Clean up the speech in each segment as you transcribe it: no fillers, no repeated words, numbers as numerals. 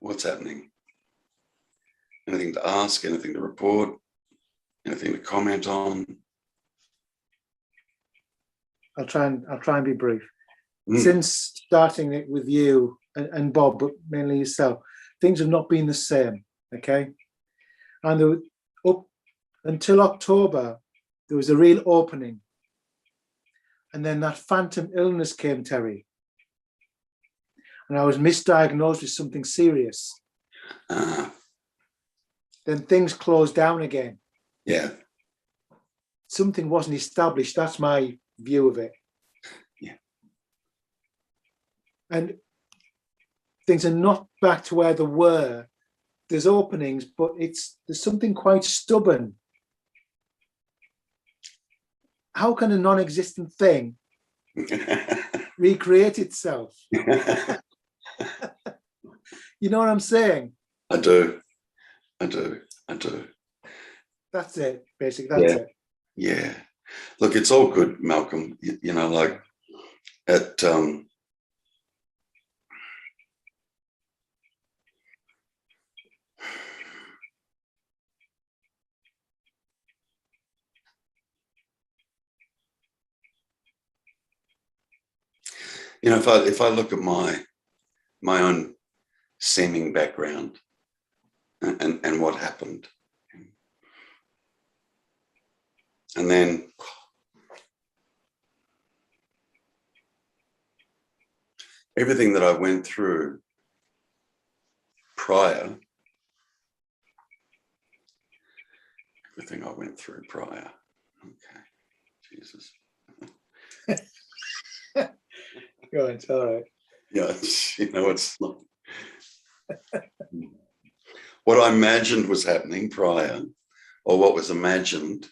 what's happening? Anything to ask, anything to report, anything to comment on? I'll try and be brief. Since starting it with you and Bob, but mainly yourself, things have not been the same. Okay, and up until October, there was a real opening, and then that phantom illness came, Terry, and I was misdiagnosed with something serious. Then things closed down again. Yeah. Something wasn't established. That's my view of it. Yeah. And things are not back to where they were. There's openings, but there's something quite stubborn. How can a non-existent thing recreate itself? You know what I'm saying? I do. That's it, basically. That's it. Yeah. Look, it's all good, Malcolm. You know, like at you know, if I look at my own seeming background and what happened, and then everything that I went through prior, Okay, Jesus. Go on, it's all right. Yeah, you know, it's not. What I imagined was happening prior, or what was imagined,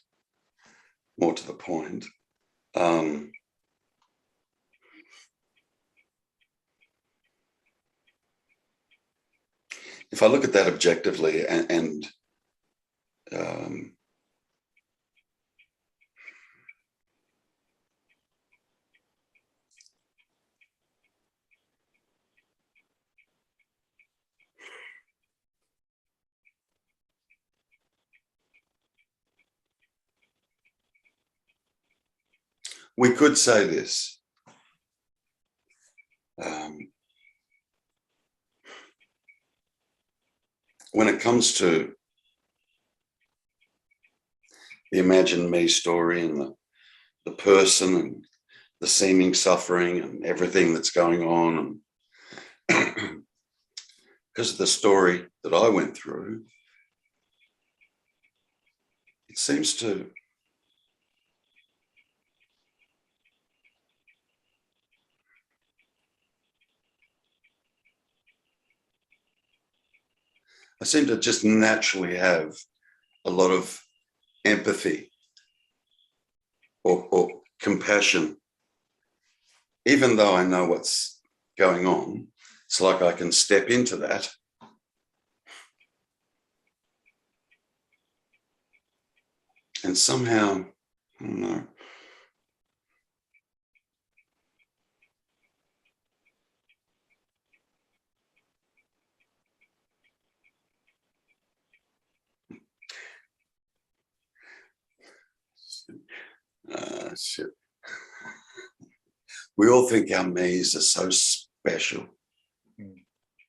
more to the point, if I look at that objectively and we could say this. When it comes to the imagined me story and the person and the seeming suffering and everything that's going on, and because of the story that I went through, it seems to I seem to just naturally have a lot of empathy or compassion. Even though I know what's going on, it's like I can step into that and somehow, I don't know, shit. We all think our me's are so special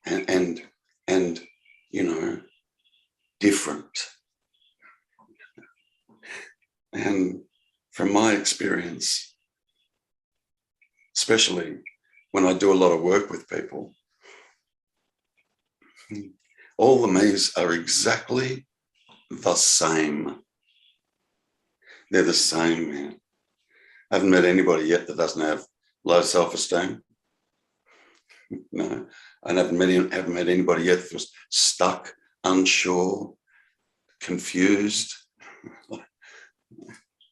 and you know, different. And from my experience, especially when I do a lot of work with people, all the me's are exactly the same. They're the same, man. I haven't met anybody yet that doesn't have low self-esteem. No, I haven't met anybody yet that was stuck, unsure, confused,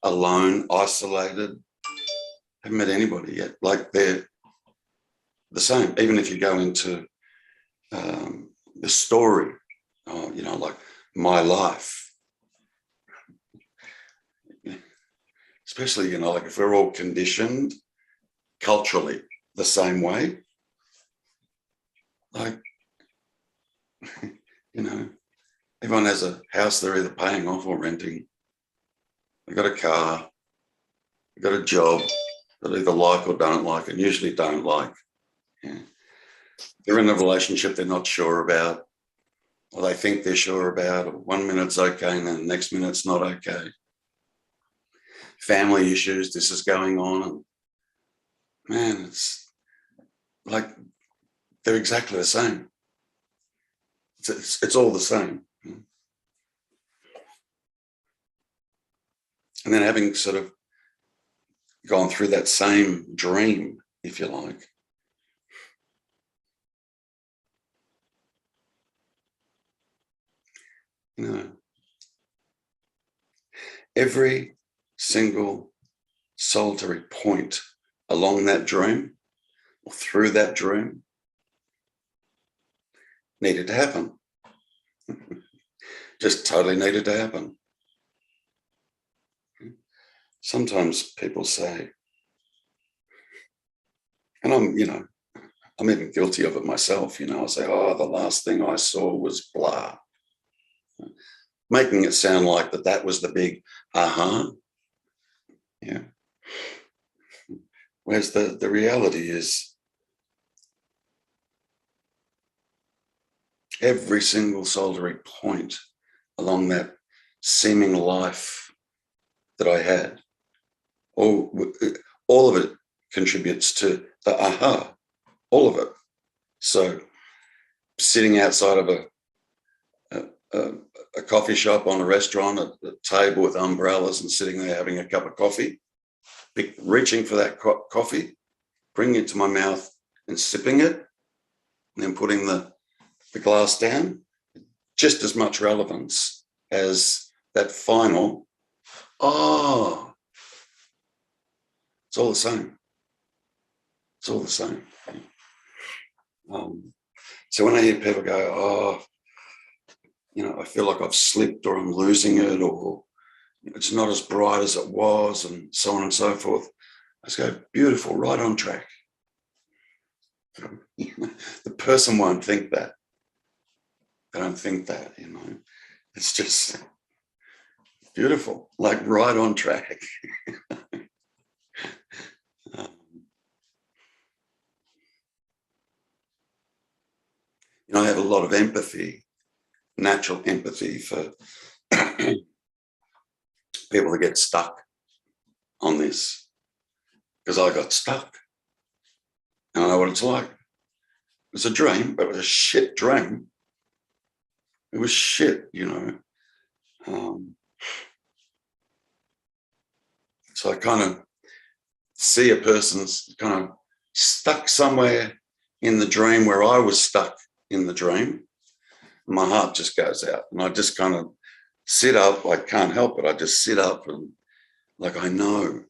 alone, isolated. I haven't met anybody yet. Like, they're the same. Even if you go into the story, you know, like my life, especially, you know, like if we're all conditioned culturally the same way, like You know, everyone has a house they're either paying off or renting. They've got a car, they've got a job that either like or don't like, and usually don't like. Yeah. They're in a relationship they're not sure about, or they think they're sure about, or 1 minute's okay and then the next minute's not okay. Family issues, this is going on, and man, it's like they're exactly the same. It's all the same. And then having sort of gone through that same dream, if you like, you know, every single solitary point along that dream or through that dream needed to happen. Just totally needed to happen. Sometimes people say, and I'm even guilty of it myself, I'll say, oh, the last thing I saw was blah. Making it sound like that was the big aha. Yeah. Whereas the reality is every single solitary point along that seeming life that I had, all of it contributes to the aha, all of it. So sitting outside of a coffee shop, on a restaurant, a table with umbrellas, and sitting there having a cup of coffee, reaching for that coffee, bringing it to my mouth and sipping it, and then putting the glass down, just as much relevance as that final, oh, it's all the same. It's all the same. So when I hear people go, oh, I feel like I've slipped, or I'm losing it, or it's not as bright as it was, and so on and so forth, I just go, beautiful, right on track. The person won't think that. They don't think that, It's just beautiful, like right on track. I have a lot of empathy, natural empathy for people that get stuck on this, because I got stuck. And I know what it's like. It's a dream, but it was a shit dream. It was shit, So I kind of see a person's kind of stuck somewhere in the dream where I was stuck in the dream. My heart just goes out, and I just kind of sit up. I can't help it. I just sit up, and like I know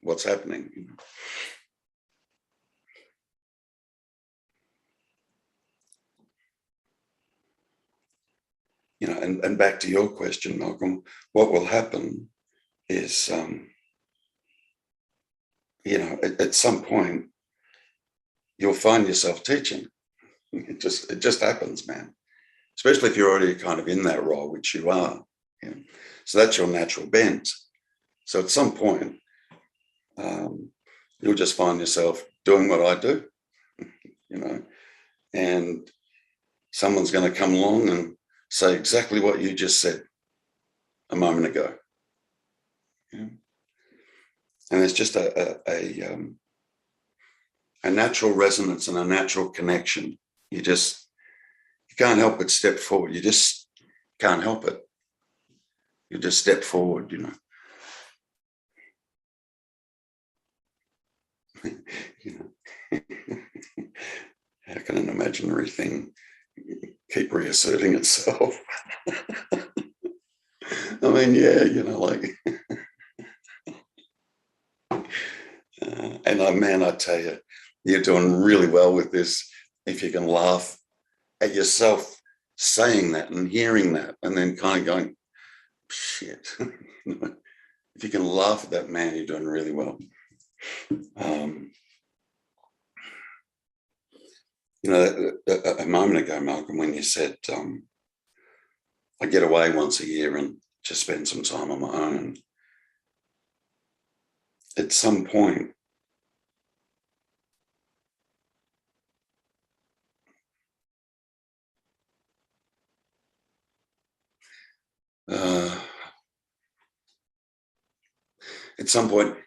what's happening. And back to your question, Malcolm, what will happen is, at some point, you'll find yourself teaching. It just happens, man. Especially if you're already kind of in that role, which you are. So that's your natural bent. So at some point, you'll just find yourself doing what I do, and someone's going to come along and say exactly what you just said a moment ago. And it's just a natural resonance and a natural connection. You can't help but step forward. You just can't help it. You just step forward, How can an imaginary thing keep reasserting itself? I mean, yeah, and man, I tell you, you're doing really well with this. If you can laugh at yourself saying that and hearing that, and then kind of going, shit. If you can laugh at that, man, you're doing really well. You know, a moment ago, Malcolm, when you said, I get away once a year and just spend some time on my own. At some point,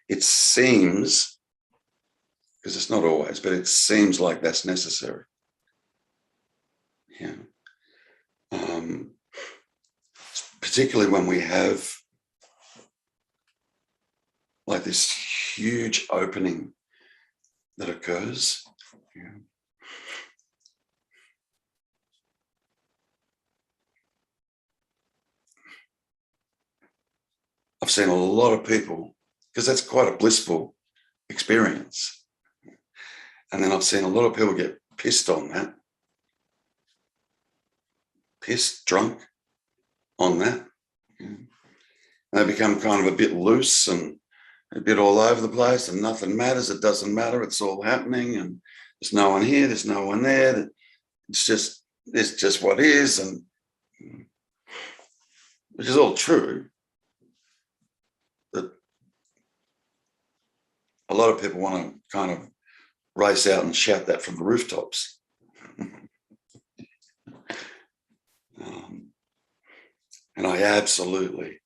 it seems, because it's not always, but it seems like that's necessary. Yeah. Particularly when we have like this huge opening that occurs. Yeah. I've seen a lot of people, because that's quite a blissful experience. And then I've seen a lot of people get pissed on that, pissed, drunk on that. Yeah. And they become kind of a bit loose and a bit all over the place, and nothing matters. It doesn't matter. It's all happening, and there's no one here. There's no one there. It's just what is, and which is all true. That a lot of people want to kind of race out and shout that from the rooftops. And I absolutely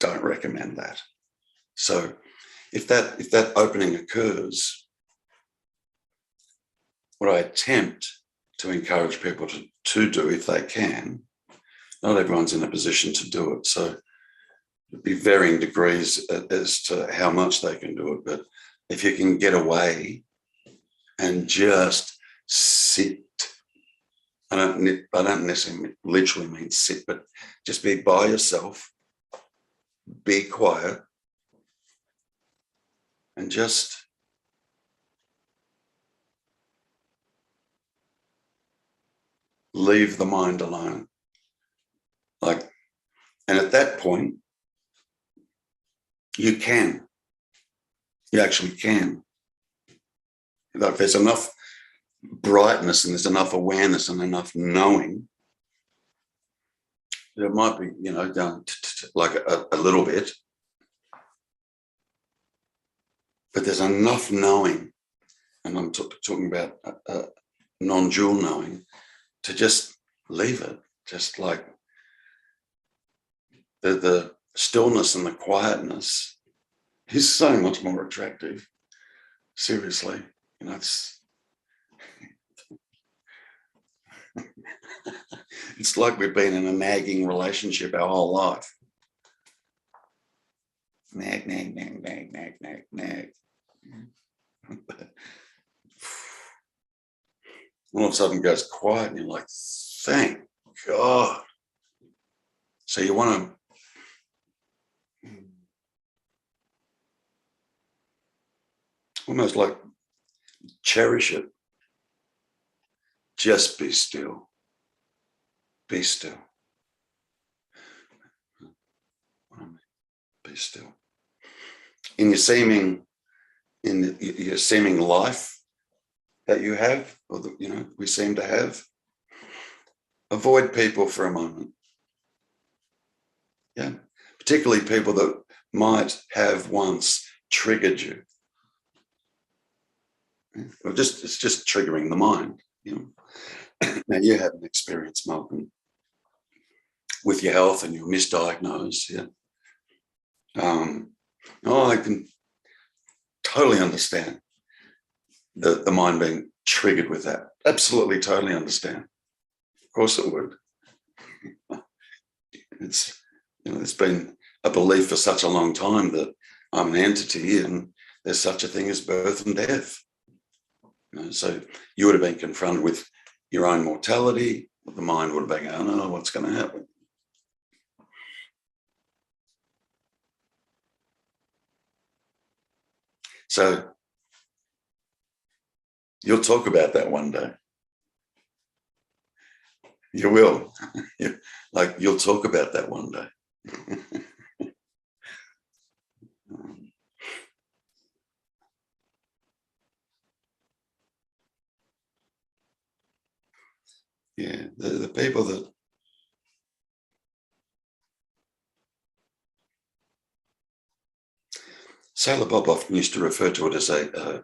don't recommend that. So if that opening occurs, what I attempt to encourage people to do, if they can, not everyone's in a position to do it, so it'd be varying degrees as to how much they can do it, but if you can get away and just sit, I don't necessarily literally mean sit, but just be by yourself, be quiet, and just leave the mind alone. Like, and at that point, you actually can. Like, there's enough brightness and there's enough awareness and enough knowing. It might be, down like a little bit, but there's enough knowing, and I'm talking about non-dual knowing, to just leave it. Just like the stillness and the quietness is so much more attractive. Seriously, it's like we've been in a nagging relationship our whole life. Nag, nag, nag, nag, nag, nag, nag. All of a sudden it goes quiet and you're like, thank God. So you want to almost like cherish it. Just be still. Be still. Be still. In your seeming life that you have, or that we seem to have, avoid people for a moment. Yeah, particularly people that might have once triggered you. It's just triggering the mind. Now you have an experience, Malcolm, with your health, and you're misdiagnosed. Yeah. I can totally understand the mind being triggered with that. Absolutely, totally understand. Of course it would. It's been a belief for such a long time that I'm an entity and there's such a thing as birth and death. So you would have been confronted with your own mortality. The mind would have been going, oh, what's going to happen? So you'll talk about that one day. You will. You'll talk about that one day. Yeah, the people that Sailor Bob often used to refer to it as a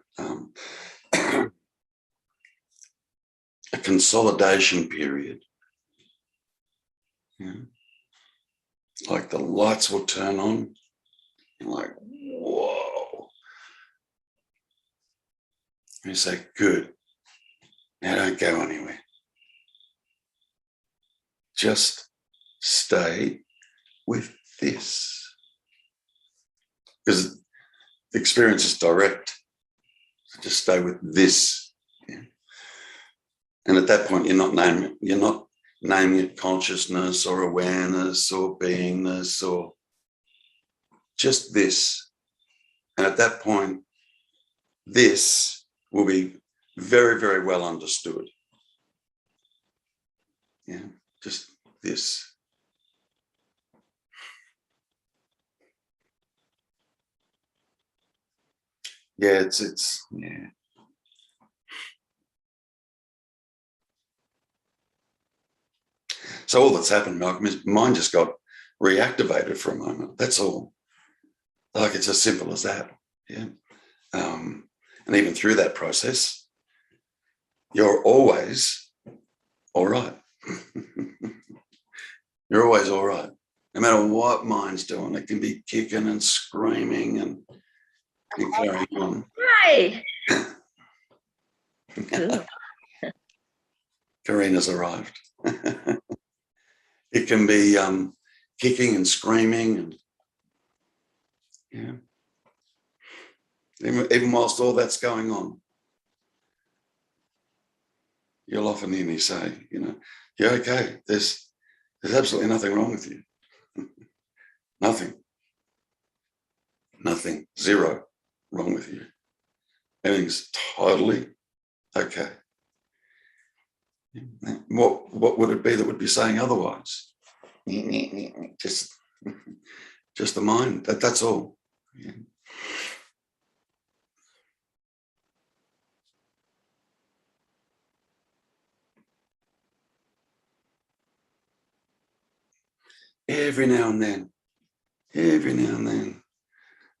consolidation period. Yeah. Like the lights will turn on, and like, whoa. And you say, good, now don't go anywhere. Just stay with this. Because the experience is direct. So just stay with this. Yeah. And at that point, you're not naming it consciousness or awareness or beingness, or just this. And at that point, this will be very, very well understood. Yeah, just this. Yeah, it's yeah. So all that's happened, Malcolm, is mine just got reactivated for a moment. That's all. Like, it's as simple as that. Yeah. And even through that process, you're always all right. You're always all right. No matter what mind's doing, it can be kicking and screaming and carrying on. Hi. Karina's arrived. It can be kicking and screaming, and yeah. Even whilst all that's going on, you'll often hear me say, you're okay. There's absolutely nothing wrong with you. Nothing. Zero wrong with you. Everything's totally okay. What would it be that would be saying otherwise? Just the mind. That's all. Yeah. Every now and then,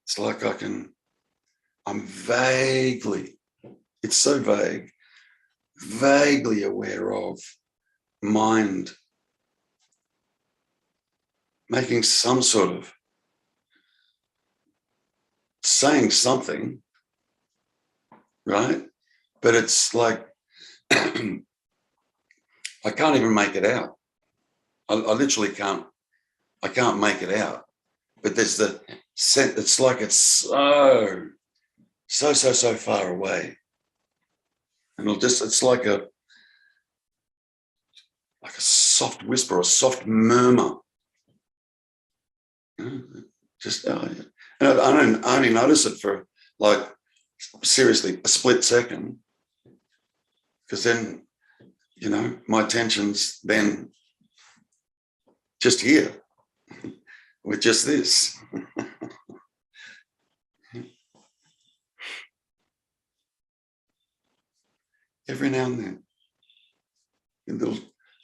it's like I'm vaguely, it's so vague, vaguely aware of mind making some sort of, saying something, right? But it's like, I can't even make it out. I literally can't. I can't make it out. But there's the sense, it's like it's so far away. And it's like a soft whisper, a soft murmur. Just, and I only notice it for, like, seriously, a split second. Because then, my attention's then just here with just this. Every now and then, a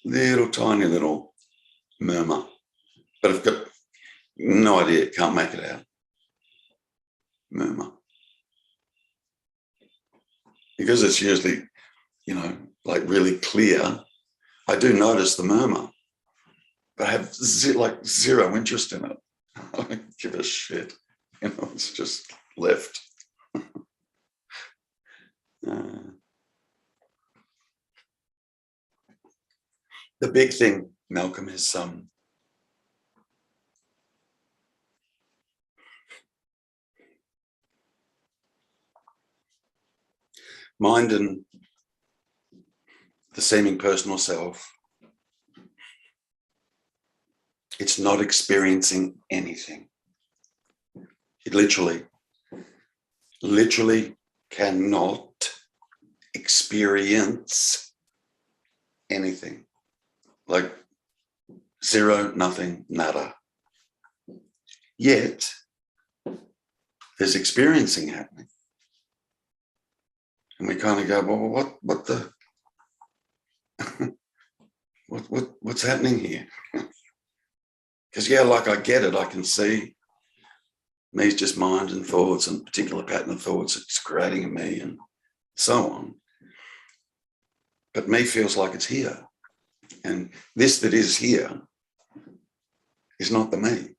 little tiny little murmur, but I've got no idea, can't make it out. Murmur. Because it's usually, like really clear, I do notice the murmur, but I have zero interest in it. I don't give a shit. It's just left. The big thing, Malcolm, is mind and the seeming personal self. It's not experiencing anything. It literally cannot experience anything. Like zero, nothing, nada. Yet there's experiencing happening. And we kind of go, well, what the what's happening here? Because, yeah, like I get it. I can see me's just mind and thoughts and particular pattern of thoughts it's creating in me and so on. But me feels like it's here. And this that is here is not the me.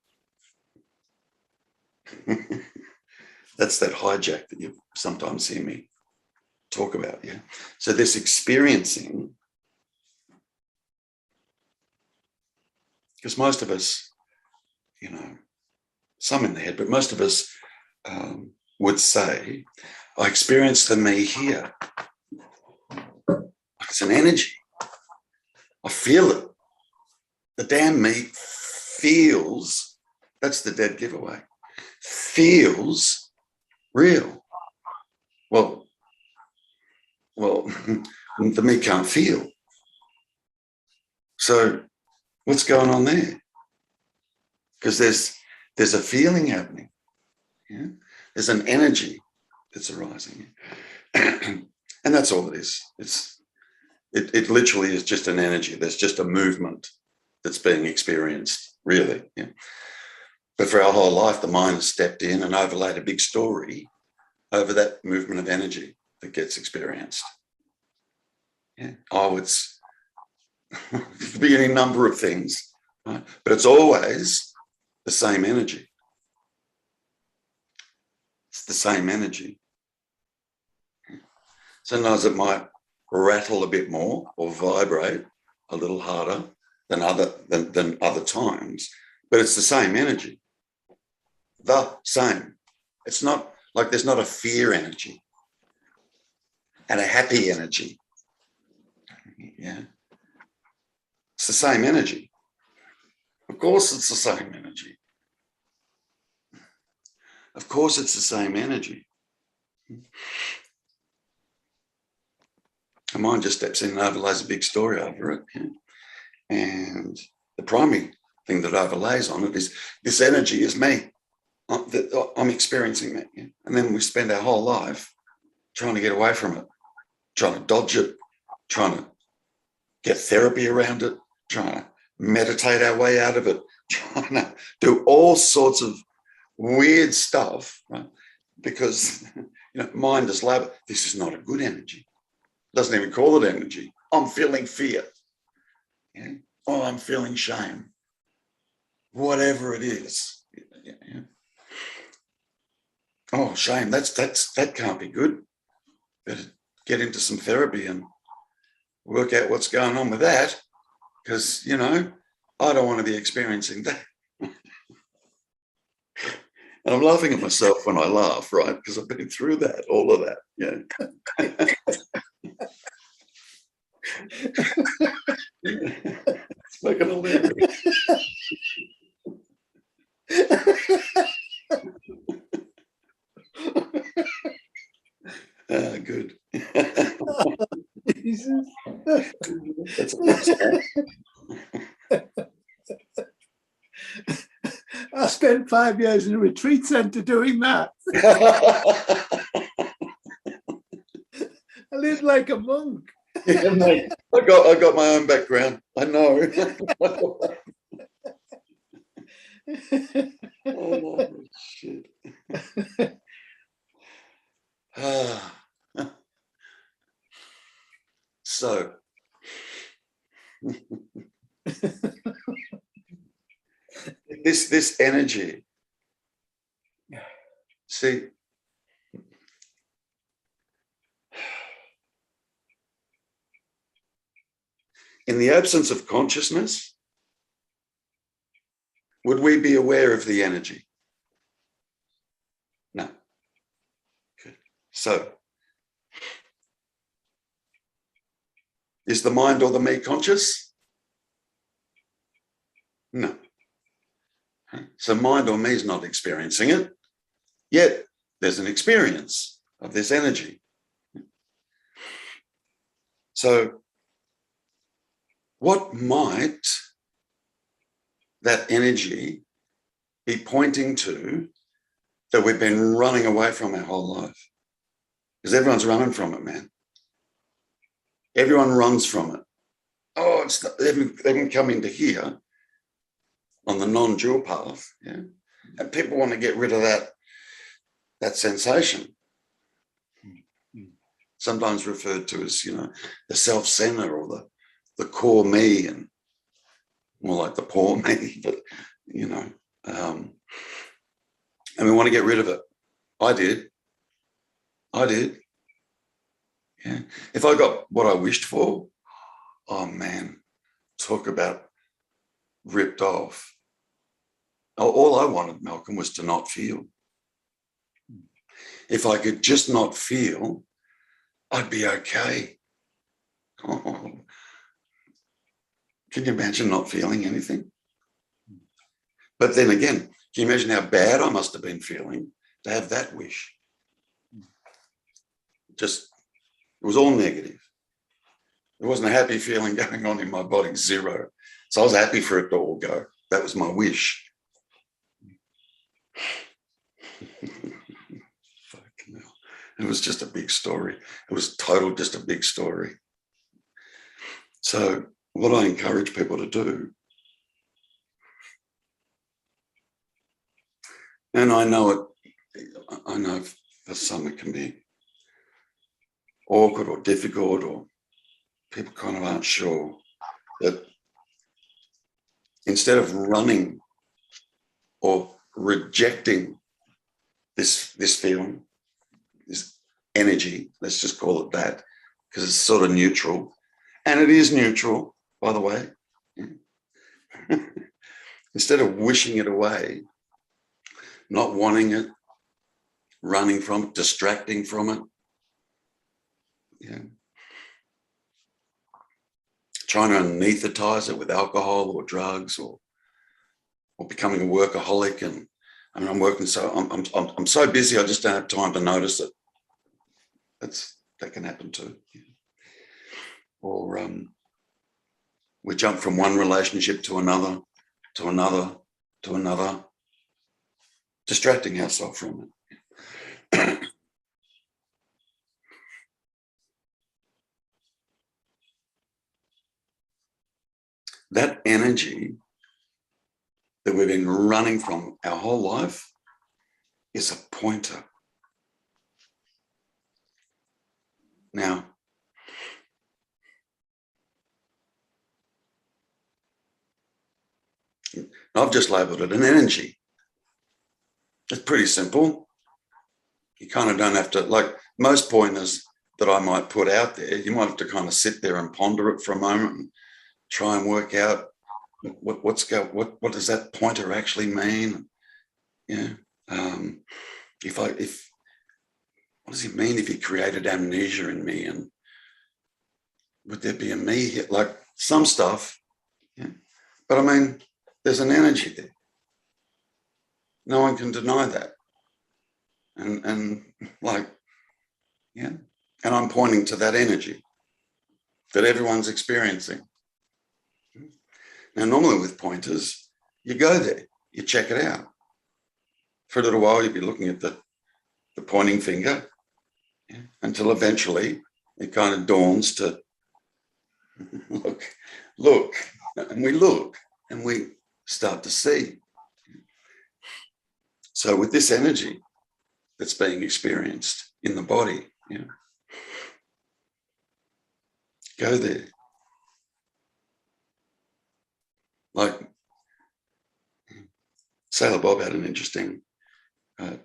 That's that hijack that you sometimes hear me talk about, yeah? So this experiencing, because most of us, you know, some in the head, but most of us would say, I experience the me here. It's an energy. I feel it. The damn me feels, that's the dead giveaway, feels real. Well, the me can't feel. So what's going on there? Because there's a feeling happening. Yeah? There's an energy that's arising. And that's all it is. It literally is just an energy. There's just a movement that's being experienced, really. Yeah? But for our whole life, the mind has stepped in and overlaid a big story over that movement of energy that gets experienced. Yeah. Oh, it could be any number of things, right? But it's always the same energy. It's the same energy. Sometimes it might rattle a bit more or vibrate a little harder than other times, but it's the same energy. The same. It's not like there's not a fear energy and a happy energy. Yeah. It's the same energy. Of course it's the same energy. Of course it's the same energy. The mind just steps in and overlays a big story over it. Yeah? And the primary thing that overlays on it is this energy is me. I'm experiencing that. Yeah? And then we spend our whole life trying to get away from it, trying to dodge it, trying to get therapy around it, trying to meditate our way out of it, trying to do all sorts of weird stuff, right? Because mind is labeled, this is not a good energy. Doesn't even call it energy. I'm feeling fear. Yeah? Oh, I'm feeling shame. Whatever it is. Yeah. Oh, shame. That can't be good. Better get into some therapy and work out what's going on with that, because I don't want to be experiencing that. And I'm laughing at myself when I laugh, right? Because I've been through that, all of that. Yeah. It's fucking hilarious. Good. Jesus. That's a I spent 5 years in a retreat centre doing that. I lived like a monk. Yeah, mate. I got my own background. I know. Oh, shit. So this energy, see, in the absence of consciousness, would we be aware of the energy? No. Good. So, is the mind or the me conscious? No. So mind or me is not experiencing it, yet there's an experience of this energy. So what might that energy be pointing to that we've been running away from our whole life? Because everyone's running from it, man. Everyone runs from it. oh, they haven't come into here on the non-dual path, yeah. And people want to get rid of that sensation, sometimes referred to as, the self-center or the core me, and more like the poor me, but and we want to get rid of it. I did. Yeah. If I got what I wished for, oh man, talk about ripped off. All I wanted, Malcolm, was to not feel. If I could just not feel, I'd be okay. Oh, can you imagine not feeling anything? But then again, can you imagine how bad I must have been feeling to have that wish? It was all negative. There wasn't a happy feeling going on in my body, zero. So I was happy for it to all go. That was my wish. Fucking hell. It was just a big story. It was just a big story. So what I encourage people to do, and I know for some it can be awkward or difficult, or people kind of aren't sure, that instead of running or rejecting this feeling, this energy, let's just call it that, because it's sort of neutral. And it is neutral, by the way. Instead of wishing it away, not wanting it, running from it, distracting from it, trying to anesthetize it with alcohol or drugs, or becoming a workaholic. And I mean, I'm working, so I'm so busy, I just don't have time to notice it. That can happen too. Or we jump from one relationship to another, distracting ourselves from it. That energy that we've been running from our whole life is a pointer. Now, I've just labeled it an energy. It's pretty simple. You kind of don't have to, like most pointers that I might put out there, you might have to kind of sit there and ponder it for a moment and try and work out what does that pointer actually mean? What does it mean if he created amnesia in me, and would there be a me here? Like some stuff, but I mean, there's an energy there. No one can deny that. And I'm pointing to that energy that everyone's experiencing. Now, normally with pointers, you go there, you check it out. For a little while, you'd be looking at the pointing finger, until eventually it kind of dawns to look, and we look and we start to see. So with this energy that's being experienced in the body, go there. Like Sailor Bob had an interesting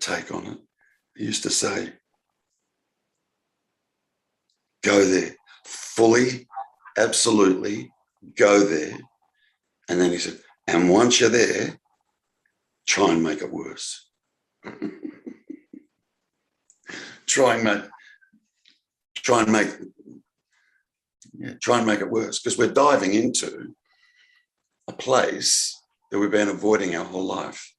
take on it. He used to say, go there, fully, absolutely go there. And then he said, and once you're there, try and make it worse. Try and make it worse, because we're diving into a place that we've been avoiding our whole life.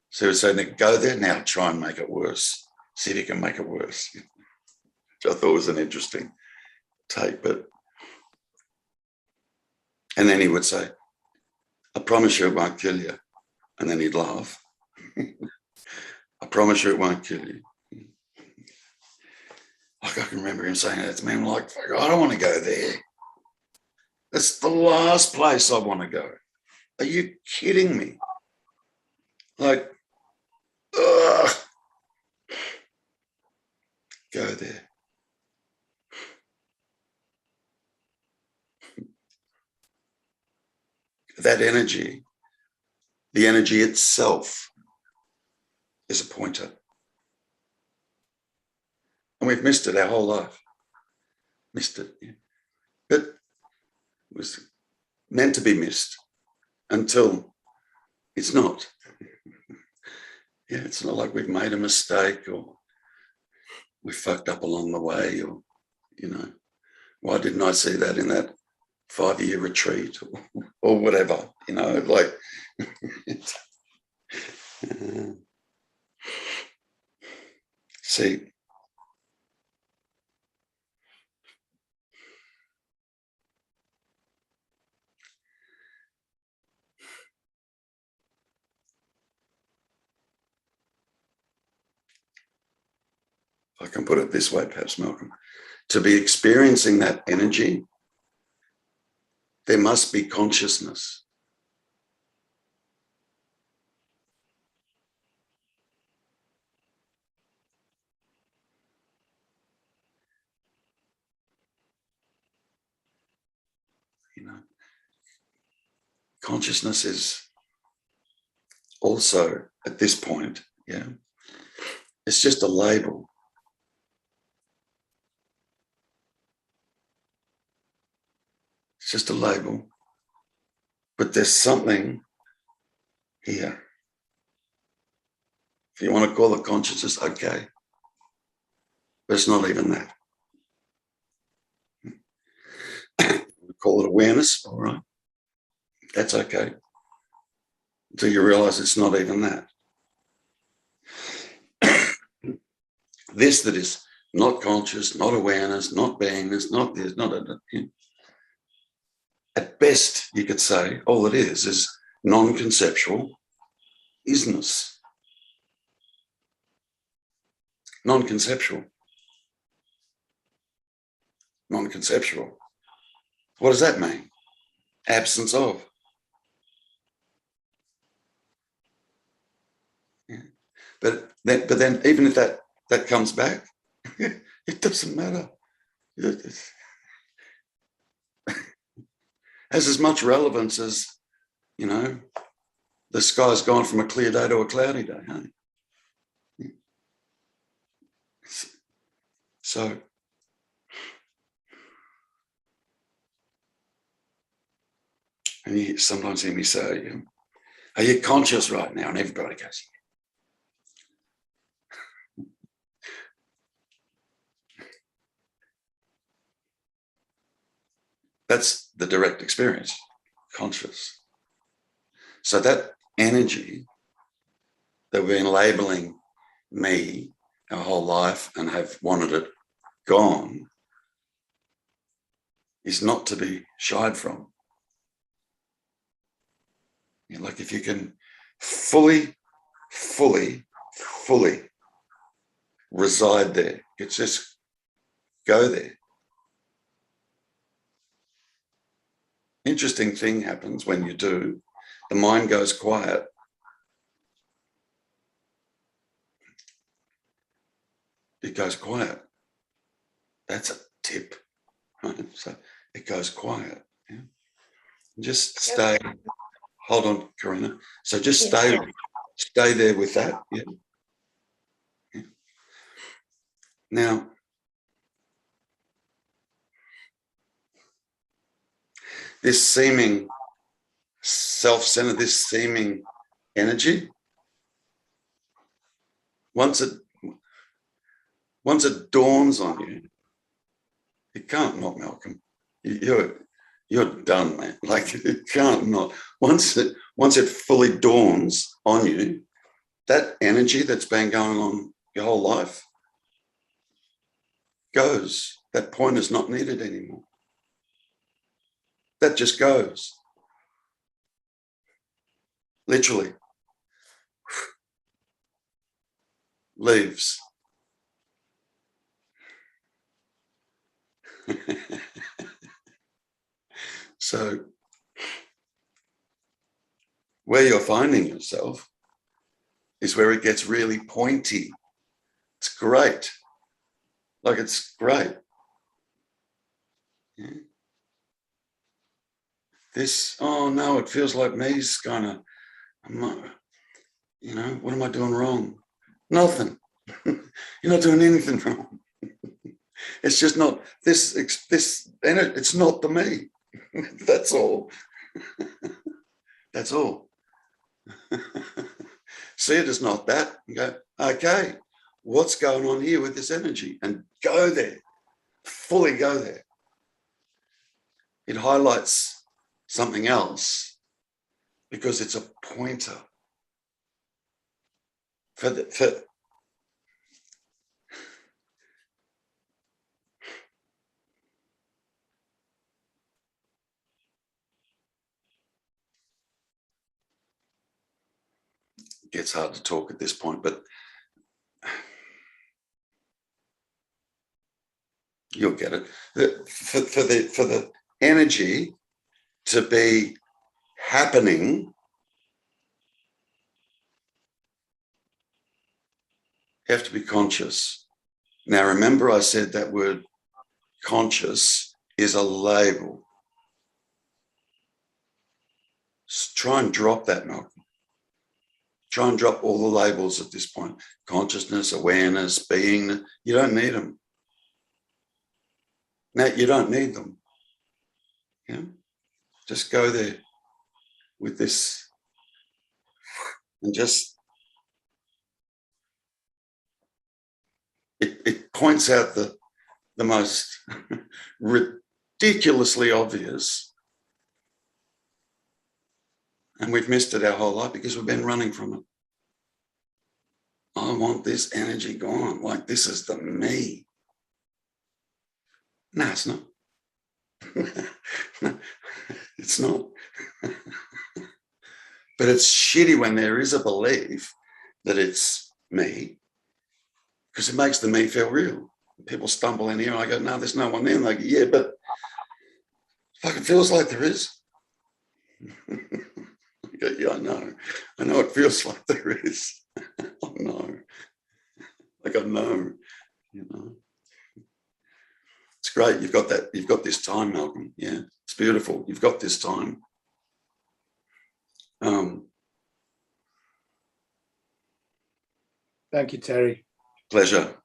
So we're saying, go there now, try and make it worse. See if you can make it worse. Which I thought was an interesting take. And then he would say, I promise you it won't kill you. And then he'd laugh. I promise you it won't kill you. Like I can remember him saying that to me. I'm like, I don't want to go there. That's the last place I want to go. Are you kidding me? Like, ugh. Go there. That energy, the energy itself, is a pointer. And we've missed it our whole life. Missed it. Yeah. But it was meant to be missed until it's not. Yeah, it's not like we've made a mistake or we fucked up along the way, or, you know, why didn't I see that in that 5-year retreat or whatever, you know, like. See, I can put it this way, perhaps, Malcolm. To be experiencing that energy, there must be consciousness. You know, consciousness is also, at this point, yeah, it's just a label. It's just a label. But there's something here. If you want to call it consciousness, okay. But it's not even that. We call it awareness, all right. That's okay. Until you realize it's not even that. This that is not conscious, not awareness, not beingness, not this, not a, at best, you could say all it is non-conceptual isness. Non-conceptual. Non-conceptual. What does that mean? Absence of. Yeah. But then even if that comes back, it doesn't matter. It has as much relevance as, you know, the sky's gone from a clear day to a cloudy day. Huh? So and you sometimes hear me say, are you conscious right now? And everybody goes, that's the direct experience, conscious. So that energy that we've been labeling me our whole life and have wanted it gone is not to be shied from. You know, like if you can fully reside there, it's just go there. Interesting thing happens when you do. The mind goes quiet. It goes quiet. That's a tip, right? So it goes quiet. Yeah? Just stay. Hold on, Karina. So just stay there with that. Yeah. Yeah. Now, this seeming self-centered, this seeming energy, once it dawns on you, it can't not, Malcolm. You're done, man. Like it can't not. Once it fully dawns on you, that energy that's been going on your whole life goes. That point is not needed anymore. That just goes. Literally. Leaves. So where you're finding yourself is where it gets really pointy. It's great. Like, it's great. Yeah. This, oh no, it feels like me's kind of, you know, what am I doing wrong? Nothing. You're not doing anything wrong. It's just not this, and it's not the me. That's all. That's all. See it as not that, and go, okay, what's going on here with this energy? And go there, fully go there. It highlights something else because it's a pointer for it gets hard to talk at this point, but you'll get it. For the energy to be happening, you have to be conscious. Now, remember I said that word conscious is a label. Try and drop that, Malcolm. Try and drop all the labels at this point. Consciousness, awareness, being. You don't need them. No, you don't need them. Yeah? Just go there with this and just, it points out the most ridiculously obvious, and we've missed it our whole life because we've been running from it. I want this energy gone. Like, this is the me. No, it's not. It's not. But it's shitty when there is a belief that it's me, because it makes the me feel real. People stumble in here and I go, no, there's no one there. And they go, yeah, but fucking feels like there is. I go, yeah, I know. I know it feels like there is. I know. Like, I know, you know. It's great. You've got that. You've got this time, Malcolm. Yeah, it's beautiful. You've got this time. Thank you, Terry. Pleasure.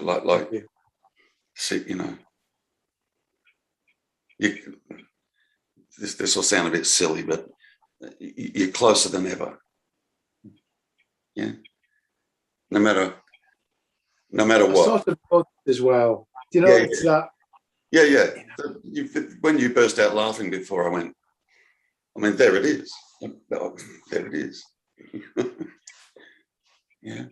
Like, see, you know, this will sound a bit silly, but you're closer than ever. Yeah. No matter what. Sort of both as well. You know, it's that. Yeah, yeah. When you burst out laughing before, I went, I mean, there it is. There it is. Yeah.